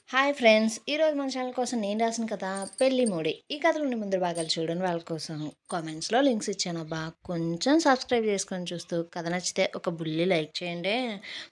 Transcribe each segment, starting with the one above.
Hi friends! ఈరోజు మన channel కోసం నేను రాసిన కథ 'పెళ్లి మోడి'. ఈ కథలోని ముందు భాగాలు చూడని వాళ్ళ కోసం కామెంట్స్‌లో లింక్స్ ఇచ్చానబ్బా. కొంచెం సబ్స్క్రైబ్ చేసుకొని చూస్తూ కథ నచ్చితే ఒక బుల్లి లైక్ చేయండి.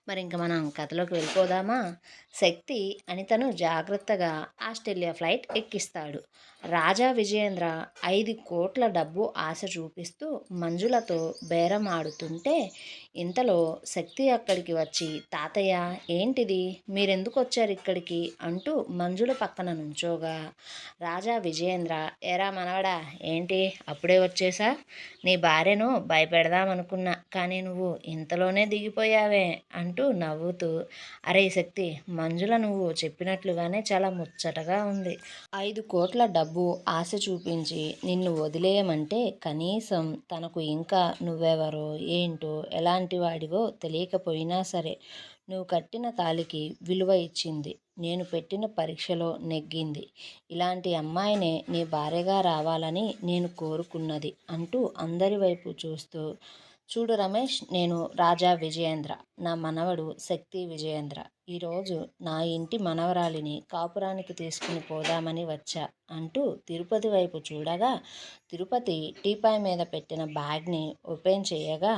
మరి ఇంక మనం కథలోకి వెళ్ళిపోదామా? శక్తి అనితను జాగ్రత్తగా ఆస్ట్రేలియా ఫ్లైట్ ఎక్కిస్తాడు. రాజా విజయేంద్ర 5 కోట్ల డబ్బు ఆశ చూపిస్తూ మంజులతో బేరం ఆడుతుంటే ఇంతలో శక్తి అక్కడికి వచ్చి, తాతయ్య ఏంటిది, మీరెందుకు వచ్చారు ఇక్కడికి అంటూ మంజుల పక్కన నుంచోగా, రాజా విజయేంద్ర, ఏరా మనవడా, ఏంటి అప్పుడే వచ్చేసా, నీ భార్యను భయపెడదామనుకున్నా, కానీ నువ్వు ఇంతలోనే దిగిపోయావే అంటూ నవ్వుతూ, అరే శక్తి, మంజుల నువ్వు చెప్పినట్లుగానే చాలా ముచ్చటగా ఉంది. 5 కోట్ల డబ్బు ఆశ చూపించి నిన్ను వదిలేయమంటే కనీసం తనకు ఇంకా నువ్వెవరో ఏంటో ఎలాంటి వాడివో తెలియకపోయినా సరే నువ్వు కట్టిన తాళికి విలువ ఇచ్చింది. నేను పెట్టిన పరీక్షలో నెగ్గింది. ఇలాంటి అమ్మాయినే నీ భార్యగా రావాలని నేను కోరుకున్నది అంటూ అందరి వైపు చూస్తూ, చూడు రమేష్, నేను రాజా విజయేంద్ర, నా మనవడు శక్తి విజయేంద్ర. ఈరోజు నా ఇంటి మనవరాలిని కాపురానికి తీసుకుని పోదామని వచ్చా అంటూ తిరుపతి వైపు చూడగా, తిరుపతి టీపాయ్ మీద పెట్టిన బ్యాగ్ని ఓపెన్ చేయగా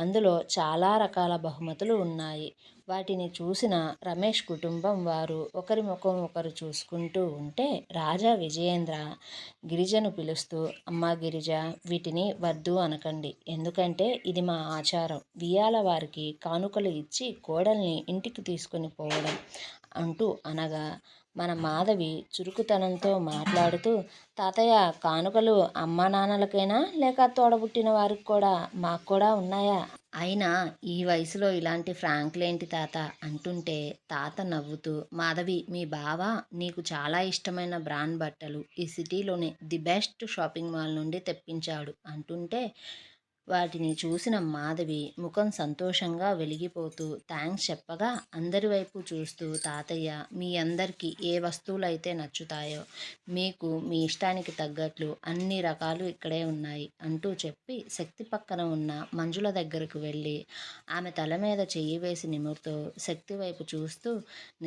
అందులో చాలా రకాల బహుమతులు ఉన్నాయి. వాటిని చూసిన రమేష్ కుటుంబం వారు ఒకరి ముఖం ఒకరు చూసుకుంటూ ఉంటే, రాజా విజయేంద్ర గిరిజను పిలుస్తూ, అమ్మా గిరిజ, వీటిని వద్దు అనకండి, ఎందుకంటే ఇది మా ఆచారం, వియ్యాల వారికి కానుకలు ఇచ్చి కోడల్ని ఇంటికి తీసుకొని పోవడం అంటూ అనగా, మన మాధవి చురుకుతనంతో మాట్లాడుతూ, తాతయ్య, కానుకలు అమ్మా నాన్నలకైనా లేక తోడబుట్టిన వారికి కూడా, మాకు కూడా ఉన్నాయా, అయినా ఈ వయసులో ఇలాంటి ఫ్రాంక్లేంటి తాత అంటుంటే, తాత నవ్వుతూ, మాధవి, మీ బావ నీకు చాలా ఇష్టమైన బ్రాండ్ బట్టలు ఈ సిటీలోని ది బెస్ట్ షాపింగ్ మాల్ నుండి తెప్పించాడు అంటుంటే, వాటిని చూసిన మాధవి ముఖం సంతోషంగా వెలిగిపోతూ థ్యాంక్స్ చెప్పగా, అందరి వైపు చూస్తూ, తాతయ్య, మీ అందరికీ ఏ వస్తువులైతే నచ్చుతాయో మీకు మీ ఇష్టానికి తగ్గట్లు అన్ని రకాలు ఇక్కడే ఉన్నాయి అంటూ చెప్పి, శక్తి పక్కన ఉన్న మంజుల దగ్గరకు వెళ్ళి ఆమె తల మీద చెయ్యి వేసి నిమురుతూ శక్తి వైపు చూస్తూ,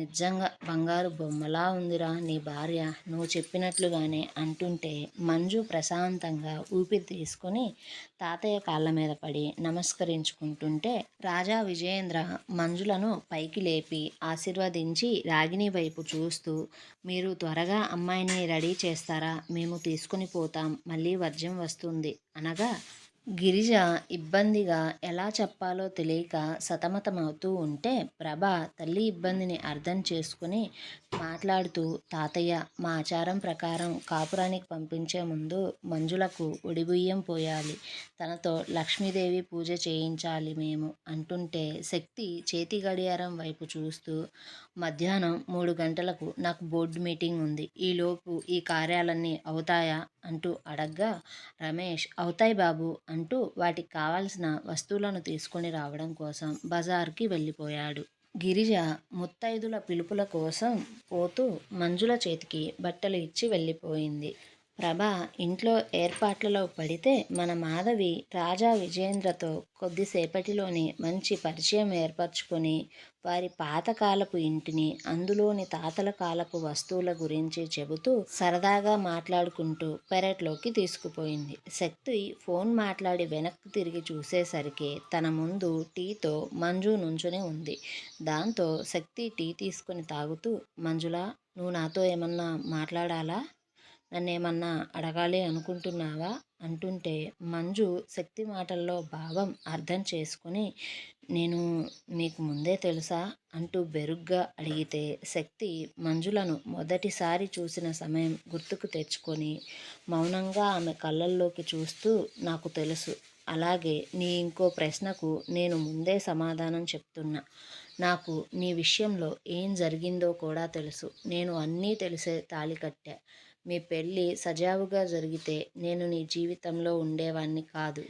నిజంగా బంగారు బొమ్మలా ఉందిరా నీ భార్య, నువ్వు చెప్పినట్లుగానే అంటుంటే, మంజు ప్రశాంతంగా ఊపిరి తీసుకొని తాతయ్య కాళ్ళ మీద పడి నమస్కరించుకుంటుంటే, రాజా విజయేంద్ర మంజులను పైకి లేపి ఆశీర్వదించి రాగిణి వైపు చూస్తూ, మీరు త్వరగా అమ్మాయిని రెడీ చేస్తారా, మేము తీసుకుని పోతాం, మళ్ళీ వర్జం వస్తుంది అనగా, గిరిజ ఇబ్బందిగా ఎలా చెప్పాలో తెలియక సతమతమవుతూ ఉంటే, ప్రభ తల్లి ఇబ్బందిని అర్థం చేసుకుని మాట్లాడుతూ, తాతయ్య, మా ఆచారం ప్రకారం కాపురానికి పంపించే ముందు మంజులకు ఒడిబియ్యం పోయాలి, తనతో లక్ష్మీదేవి పూజ చేయించాలి మేము అంటుంటే, శక్తి చేతి గడియారం వైపు చూస్తూ, మధ్యాహ్నం 3 గంటలకు నాకు బోర్డు మీటింగ్ ఉంది, ఈలోపు ఈ కార్యాలన్నీ అవుతాయా అంటూ అడగ్గా, రమేష్, అవుతాయి బాబు అంటూ వాటికి కావాల్సిన వస్తువులను తీసుకొని రావడం కోసం బజార్కి వెళ్ళిపోయాడు. గిరిజ ముత్తైదుల పిలుపుల కోసం పోతూ మంజుల చేతికి బట్టలు ఇచ్చి వెళ్ళిపోయింది. ప్రభ ఇంట్లో ఏర్పాట్లలో పడితే మన మాధవి రాజా విజయేంద్రతో కొద్దిసేపటిలోనే మంచి పరిచయం ఏర్పరచుకొని వారి పాతకాలపు ఇంటిని, అందులోని తాతల కాలపు వస్తువుల గురించి చెబుతూ సరదాగా మాట్లాడుకుంటూ పెరట్లోకి తీసుకుపోయింది. శక్తి ఫోన్ మాట్లాడి వెనక్కి తిరిగి చూసేసరికి తన ముందు టీతో మంజు నుంచుని ఉంది. దాంతో శక్తి టీ తీసుకొని తాగుతూ, మంజులా, నువ్వు నాతో ఏమన్నా మాట్లాడాలా, నన్నేమన్నా అడగాలి అనుకుంటున్నావా అంటుంటే, మంజు శక్తి మాటల్లో భావం అర్థం చేసుకుని, నేను నీకు ముందే తెలుసా అంటూ బెరుగ్గా అడిగితే, శక్తి మంజులను మొదటిసారి చూసిన సమయం గుర్తుకు తెచ్చుకొని మౌనంగా ఆమె కళ్ళల్లోకి చూస్తూ, నాకు తెలుసు, అలాగే నీ ఇంకో ప్రశ్నకు నేను ముందే సమాధానం చెప్తున్నా, నాకు నీ విషయంలో ఏం జరిగిందో కూడా తెలుసు, నేను అన్నీ తెలిసే తాళి కట్టా, మీ పెళ్ళి సజావుగా జరిగితే నేను నీ జీవితంలో ఉండేవాణ్ణి కాదు,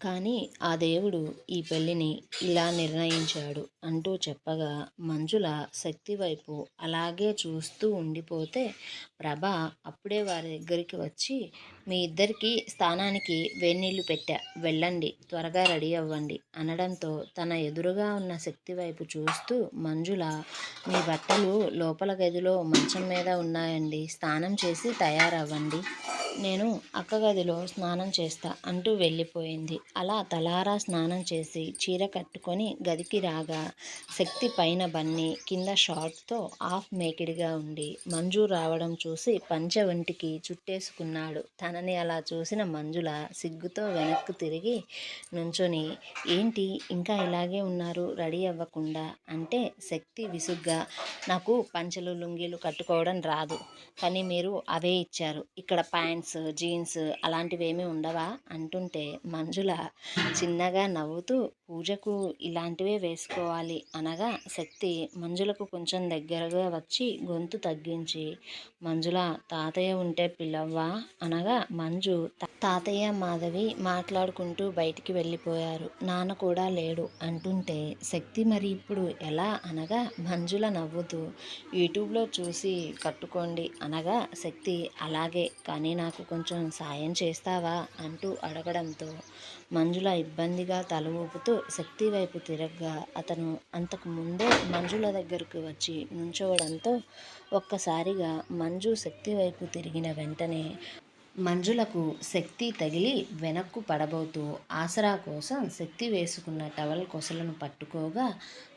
కానీ ఆ దేవుడు ఈ పెళ్ళిని ఇలా నిర్ణయించాడు అంటూ చెప్పగా మంజుల శక్తి వైపు అలాగే చూస్తూ ఉండిపోతే ప్రభ అప్పుడే వారి దగ్గరికి వచ్చి మీ ఇద్దరికి స్థానానికి వేన్నీళ్లు పెట్టా వెళ్ళండి త్వరగా రెడీ అవ్వండి అనడంతో తన ఎదురుగా ఉన్న శక్తి వైపు చూస్తూ మంజుల మీ బట్టలు లోపల గదిలో మంచం మీద ఉన్నాయండి స్నానం చేసి తయారవ్వండి నేను అక్క గదిలో స్నానం చేస్తా అంటూ వెళ్ళిపోయింది. అలా తలారా స్నానం చేసి చీర కట్టుకొని గదికి రాగా శక్తి పైన బన్నీ కింద షార్ట్తో హాఫ్ మేకిడిగా ఉండి మంజు రావడం చూసి పంచె ఒంటికి చుట్టేసుకున్నాడు. తనని అలా చూసిన మంజుల సిగ్గుతో వెనక్కు తిరిగి నుంచొని ఏంటి ఇంకా ఇలాగే ఉన్నారు రెడీ అవ్వకుండా అంటే శక్తి విసుగ్గా నాకు పంచెలు లుంగీలు కట్టుకోవడం రాదు కానీ మీరు అవే ఇచ్చారు ఇక్కడ ప్యాంట్స్ జీన్స్ అలాంటివి ఏమీ ఉండవా అంటుంటే మంజుల చిన్నగా నవ్వుతూ పూజకు ఇలాంటివే వేసుకోవాలి అనగా శక్తి మంజులకు కొంచెం దగ్గరగా వచ్చి గొంతు తగ్గించి మంజుల తాతయ్య ఉంటే పిలవ్వా అనగా మంజు తాతయ్య మాధవి మాట్లాడుకుంటూ బయటికి వెళ్ళిపోయారు నాన్న కూడా లేడు అంటుంటే శక్తి మరి ఇప్పుడు ఎలా అనగా మంజుల నవ్వుతూ యూట్యూబ్లో చూసి కట్టుకోండి అనగా శక్తి అలాగే కానీ నాకు కొంచెం సాయం చేస్తావా అంటూ అడగడంతో మంజుల ఇబ్బందిగా తల ఊపుతూ శక్తి వైపు తిరగ్గా అతను అంతకు ముందే మంజుల దగ్గరకు వచ్చి నుంచోవడంతో ఒక్కసారిగా మంజు శక్తి వైపు తిరిగిన వెంటనే మంజులకు శక్తి తగిలి వెనక్కు పడబోతూ ఆసరా కోసం శక్తి వేసుకున్న టవల్ కొసలను పట్టుకోగా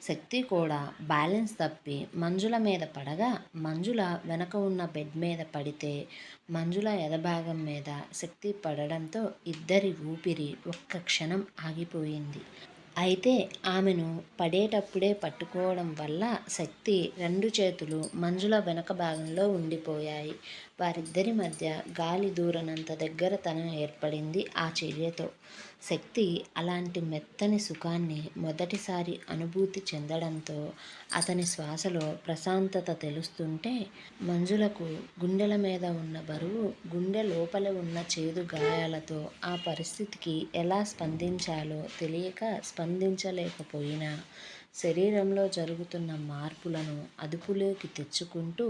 శక్తి కూడా బ్యాలెన్స్ తప్పి మంజుల మీద పడగా మంజుల వెనక ఉన్న బెడ్ మీద పడితే మంజుల ఎదభాగం మీద శక్తి పడడంతో ఇద్దరి ఊపిరి ఒక్క క్షణం ఆగిపోయింది. అయితే ఆమెను పడేటప్పుడే పట్టుకోవడం వల్ల శక్తి రెండు చేతులు మంజుల వెనక భాగంలో ఉండిపోయాయి. వారిద్దరి మధ్య గాలి దూరనంత దగ్గరతనం ఏర్పడింది ఆ చర్యతో. శక్తి అలాంటి మెత్తని సుఖాన్ని మొదటిసారి అనుభూతి చెందడంతో అతని శ్వాసలో ప్రశాంతత తెలుస్తుంటే మంజులకు గుండెల మీద ఉన్న బరువు గుండె లోపల ఉన్న చేదు గాయాలతో ఆ పరిస్థితికి ఎలా స్పందించాలో తెలియక స్పందించలేకపోయినా శరీరంలో జరుగుతున్న మార్పులను అదుపులోకి తెచ్చుకుంటూ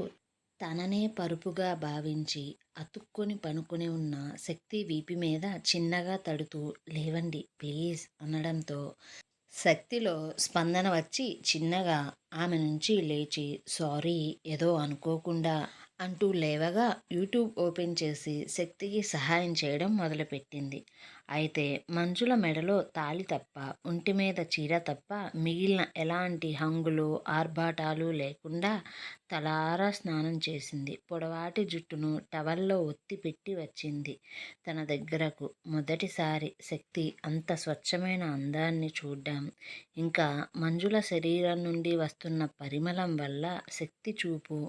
తననే పరుపుగా భావించి అతుక్కొని పనుకొని ఉన్న శక్తి వీపు మీద చిన్నగా తడుతూ లేవండి ప్లీజ్ అనడంతో శక్తిలో స్పందన వచ్చి చిన్నగా ఆమె నుంచి లేచి సారీ ఏదో అనుకోకుండా అంటూ లేవగా యూట్యూబ్ ఓపెన్ చేసి శక్తికి సహాయం చేయడం మొదలుపెట్టింది. అయితే మంజుల మెడలో తాళి తప్ప ఒంటి మీద చీర తప్ప మిగిలిన ఎలాంటి హంగులు ఆర్భాటాలు లేకుండా తలారా స్నానం చేసింది. పొడవాటి జుట్టును టవల్లో ఒత్తి పెట్టి వచ్చింది తన దగ్గరకు. మొదటిసారి శక్తి అంత స్వచ్ఛమైన అందాన్ని చూడ్డం ఇంకా మంజుల శరీరం నుండి వస్తున్న పరిమళం వల్ల శక్తి చూపు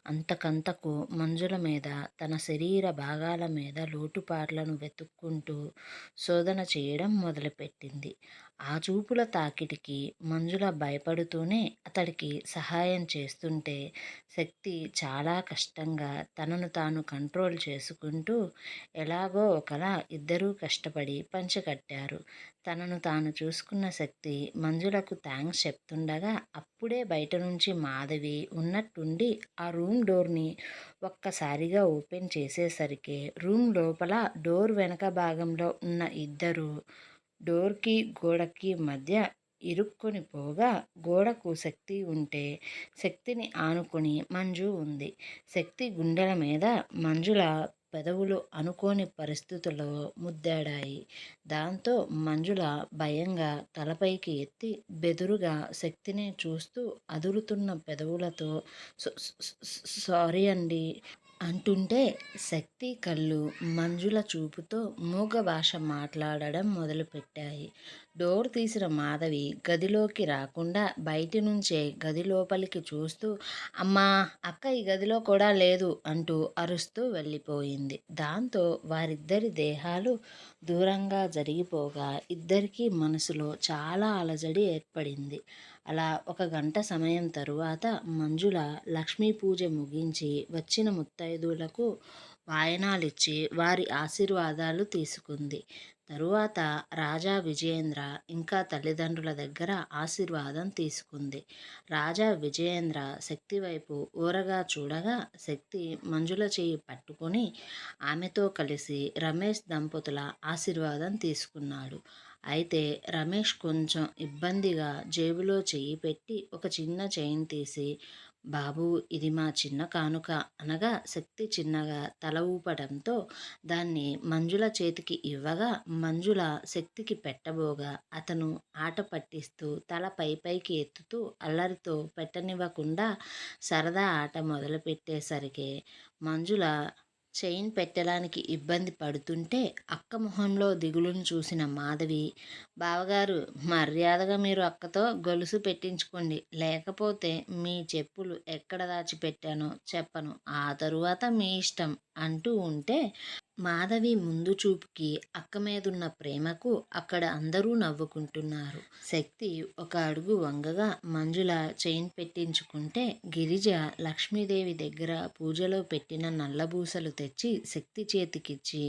అంతకంతకు మంజుల మీద తన శరీర భాగాల మీద లోటుపాట్లను వెతుక్కుంటూ శోధన చేయడం మొదలుపెట్టింది. ఆ చూపుల తాకిడికి మంజుల భయపడుతూనే అతడికి సహాయం చేస్తుంటే శక్తి చాలా కష్టంగా తనను తాను కంట్రోల్ చేసుకుంటూ ఎలాగో ఒకలా ఇద్దరూ కష్టపడి పంచెకట్టారు. తనను తాను చూసుకున్న శక్తి మంజులకు థ్యాంక్స్ చెప్తుండగా అప్పుడే బయట నుంచి మాధవి ఉన్నట్టుండి ఆ రూమ్ డోర్ని ఒక్కసారిగా ఓపెన్ చేసేసరికి రూమ్ లోపల డోర్ వెనక భాగంలో ఉన్న ఇద్దరు డోర్కి గోడకి మధ్య ఇరుక్కొని పోగా గోడకు శక్తి ఉంటే శక్తిని ఆనుకొని మంజు ఉంది. శక్తి గుండెల మీద మంజుల పెదవులు అనుకోని పరిస్థితుల్లో ముద్దాడాయి. దాంతో మంజుల భయంగా తలపైకి ఎత్తి బెదురుగా శక్తినే చూస్తూ అదురుతున్న పెదవులతో సారీ అండి అంటుంటే శక్తి కళ్ళు మంజుల చూపుతో మూగ భాష మాట్లాడడం మొదలుపెట్టాయి. డోర్ తీసిన మాధవి గదిలోకి రాకుండా బయటి నుంచే గది లోపలికి చూస్తూ అమ్మా అక్క ఈ గదిలో కూడా లేదు అంటూ అరుస్తూ వెళ్ళిపోయింది. దాంతో వారిద్దరి దేహాలు దూరంగా జరిగిపోగా ఇద్దరికీ మనసులో చాలా అలజడి ఏర్పడింది. అలా ఒక గంట సమయం తరువాత మంజుల లక్ష్మీ పూజ ముగించి వచ్చిన ముత్తైదువులకు వాయనాలిచ్చి వారి ఆశీర్వాదాలు తీసుకుంది. తరువాత రాజా విజయేంద్ర ఇంకా తల్లిదండ్రుల దగ్గర ఆశీర్వాదం తీసుకుంది. రాజా విజయేంద్ర శక్తి వైపు ఊరగా చూడగా శక్తి మంజుల చెయ్యి పట్టుకొని ఆమెతో కలిసి రమేష్ దంపతుల ఆశీర్వాదం తీసుకున్నాడు. అయితే రమేష్ కొంచెం ఇబ్బందిగా జేబులో చెయ్యి పెట్టి ఒక చిన్న చైన్ తీసి, బాబూ, ఇది మా చిన్న కానుక అనగా శక్తి చిన్నగా తల ఊపడంతో దాన్ని మంజుల చేతికి ఇవ్వగా మంజుల శక్తికి పెట్టబోగా అతను ఆట పట్టిస్తూ తల పైకి ఎత్తుతూ అల్లరితో పెట్టనివ్వకుండా సరదా ఆట మొదలుపెట్టేసరికి మంజుల చైన్ పెట్టడానికి ఇబ్బంది పడుతుంటే అక్క మొహంలో దిగులును చూసిన మాధవి, బావగారు, మర్యాదగా మీరు అక్కతో గొలుసు పెట్టించుకోండి, లేకపోతే మీ చెప్పులు ఎక్కడ దాచిపెట్టానో చెప్పను, ఆ తరువాత మీ ఇష్టం అంటూ ఉంటే మాధవి ముందు చూపుకి అక్క మీదున్న ప్రేమకు అక్కడ అందరూ నవ్వుకుంటున్నారు. శక్తి ఒక అడుగు వంగగా మంజుల చైన్ పెట్టించుకుంటే గిరిజ లక్ష్మీదేవి దగ్గర పూజలో పెట్టిన నల్లబూసలు తెచ్చి శక్తి చేతికిచ్చి,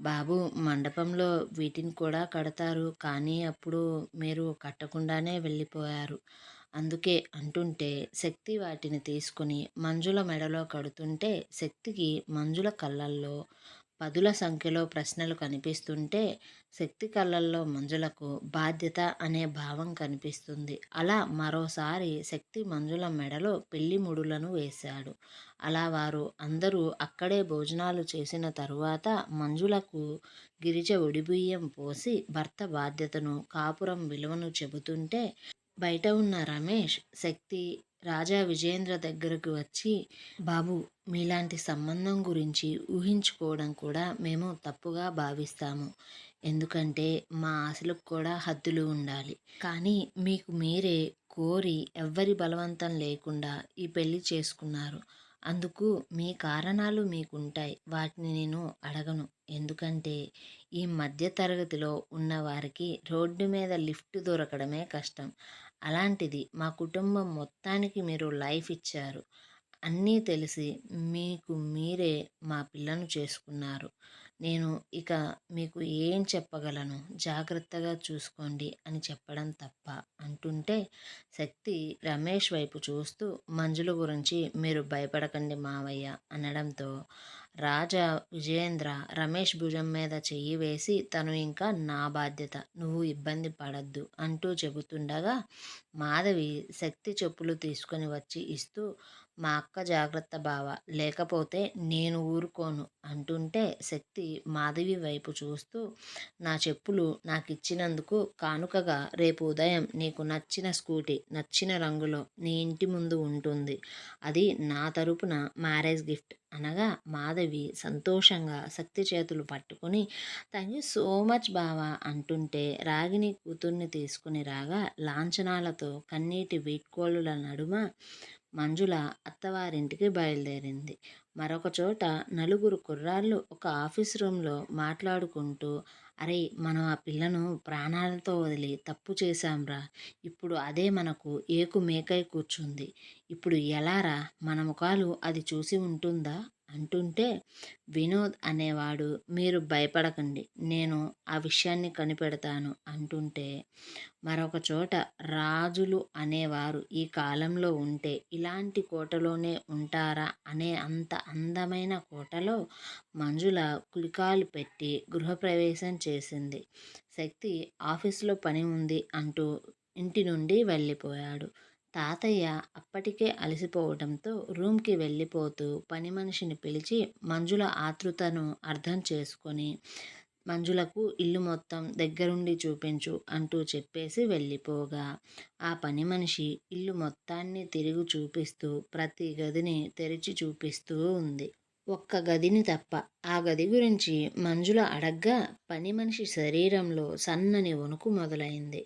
బాబు, మండపంలో వీటిని కూడా కడతారు, కానీ అప్పుడు మీరు కట్టకుండానే వెళ్ళిపోయారు, అందుకే అంటుంటే శక్తి వాటిని తీసుకుని మంజుల మెడలో కడుతుంటే శక్తికి మంజుల కళ్ళల్లో పదుల సంఖ్యలో ప్రశ్నలు కనిపిస్తుంటే శక్తి కళ్ళల్లో మంజులకు బాధ్యత అనే భావం కనిపిస్తుంది. అలా మరోసారి శక్తి మంజుల మెడలో పెళ్లి ముడులను వేశాడు. అలా వారు అందరూ అక్కడే భోజనాలు చేసిన తరువాత మంజులకు గిరిజ ఒడిబియ్యం పోసి భర్త బాధ్యతను, కాపురం విలువను చెబుతుంటే బయట ఉన్న రమేష్, శక్తి రాజా విజయేంద్ర దగ్గరకు వచ్చి, బాబు, మీలాంటి సంబంధం గురించి ఊహించుకోవడం కూడా మేము తప్పుగా భావిస్తాము. ఎందుకంటే మా ఆశలకు కూడా హద్దులు ఉండాలి. కానీ మీకు మీరే కోరి ఎవ్వరి బలవంతం లేకుండా ఈ పెళ్లి చేసుకున్నారు. అందుకు మీ కారణాలు మీకుంటాయి. వాటిని నేను అడగను. ఎందుకంటే ఈ మధ్య తరగతిలో ఉన్న వారికి రోడ్డు మీద లిఫ్ట్ దొరకడమే కష్టం. అలాంటిది మా కుటుంబం మొత్తానికి మీరు లైఫ్ ఇచ్చారు. అన్నీ తెలిసి మీకు మీరే మా పిల్లను చేసుకున్నారు. నేను ఇక మీకు ఏం చెప్పగలను, జాగ్రత్తగా చూసుకోండి అని చెప్పడం తప్ప అంటుంటే శక్తి రమేష్ వైపు చూస్తూ మంజుల గురించి మీరు భయపడకండి మావయ్య అనడంతో రాజా విజయేంద్ర రమేష్ భుజం మీద చెయ్యి వేసి, తను ఇంకా నా బాధ్యత, నువ్వు ఇబ్బంది పడద్దు అంటూ చెబుతుండగా మాధవి శక్తి చెప్పులు తీసుకొని వచ్చి ఇస్తూ, మా అక్క జాగ్రత్త బావ, లేకపోతే నేను ఊరుకోను అంటుంటే శక్తి మాధవి వైపు చూస్తూ, నా చెప్పులు నాకు ఇచ్చినందుకు కానుకగా రేపు ఉదయం నీకు నచ్చిన స్కూటీ నచ్చిన రంగులో నీ ఇంటి ముందు ఉంటుంది, అది నా తరపున మ్యారేజ్ గిఫ్ట్ అనగా మాధవి సంతోషంగా శక్తి చేతులు పట్టుకుని, థ్యాంక్ యూ సో మచ్ బావా అంటుంటే రాగిని కూతుర్ని తీసుకుని రాగా లాంఛనాలతో కన్నీటి వీడ్కోలుల నడుమ మంజుల అత్తవారింటికి బయలుదేరింది. మరొక చోట నలుగురు కుర్రాళ్ళు ఒక ఆఫీస్ రూమ్లో మాట్లాడుకుంటూ, అరే, మనం ఆ పిల్లను ప్రాణాలతో వదిలి తప్పు చేశాంరా, ఇప్పుడు అదే మనకు ఏకు మేకై కూర్చుంది, ఇప్పుడు ఎలారా, మన ముఖాలు అది చూసి ఉంటుందా అంటుంటే వినోద్ అనేవాడు, మీరు భయపడకండి, నేను ఆ విషయాన్ని కనిపెడతాను అంటుంటే మరొక చోట రాజులు అనేవారు ఈ కాలంలో ఉంటే ఇలాంటి కోటలోనే ఉంటారా అనే అంత అందమైన కోటలో మంజుల కులికాలు పెట్టి గృహప్రవేశం చేసింది. శక్తి ఆఫీసులో పని ఉంది అంటూ ఇంటి నుండి వెళ్ళిపోయాడు. తాతయ్య అప్పటికే అలసిపోవడంతో రూమ్కి వెళ్ళిపోతూ పని మనిషిని పిలిచి మంజుల ఆతృతను అర్థం చేసుకొని, మంజులకు ఇల్లు మొత్తం దగ్గరుండి చూపించు అంటూ చెప్పేసి వెళ్ళిపోగా ఆ పని మనిషి ఇల్లు మొత్తాన్ని తిరిగి చూపిస్తూ ప్రతి గదిని తెరిచి చూపిస్తూ ఉంది. ఒక్క గదిని తప్ప. ఆ గది గురించి మంజుల అడగ్గా పని మనిషి శరీరంలో సన్నని వణుకు మొదలైంది.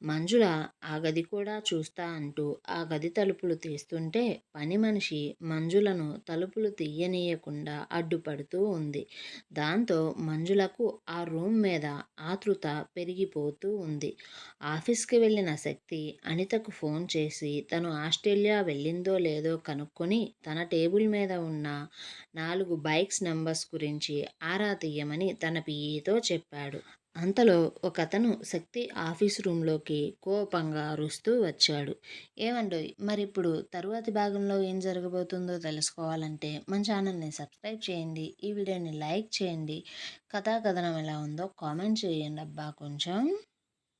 మంజుల ఆ గది కూడా చూస్తా అంటూ ఆ గది తలుపులు తీస్తుంటే పని మనిషి మంజులను తలుపులు తీయనీయకుండా అడ్డుపడుతూ ఉంది. దాంతో మంజులకు ఆ రూమ్ మీద ఆతృత పెరిగిపోతూ ఉంది. ఆఫీస్కి వెళ్ళిన శక్తి అనితకు ఫోన్ చేసి తను ఆస్ట్రేలియా వెళ్ళిందో లేదో కనుక్కొని తన టేబుల్ మీద ఉన్న 4 బైక్స్ నంబర్స్ గురించి ఆరా తీయమని తన పిఏతో చెప్పాడు. అంతలో ఒకతను శక్తి ఆఫీస్ రూమ్‌లోకి కోపంగా అరుస్తూ వచ్చాడు. ఏవండోయ్! మరిప్పుడు తరువాతి భాగంలో ఏం జరగబోతుందో తెలుసుకోవాలంటే మన ఛానల్‌ని సబ్స్క్రైబ్ చేయండి. ఈ వీడియోని లైక్ చేయండి. కథా కథనం ఎలా ఉందో కామెంట్ చేయండబ్బా కొంచెం.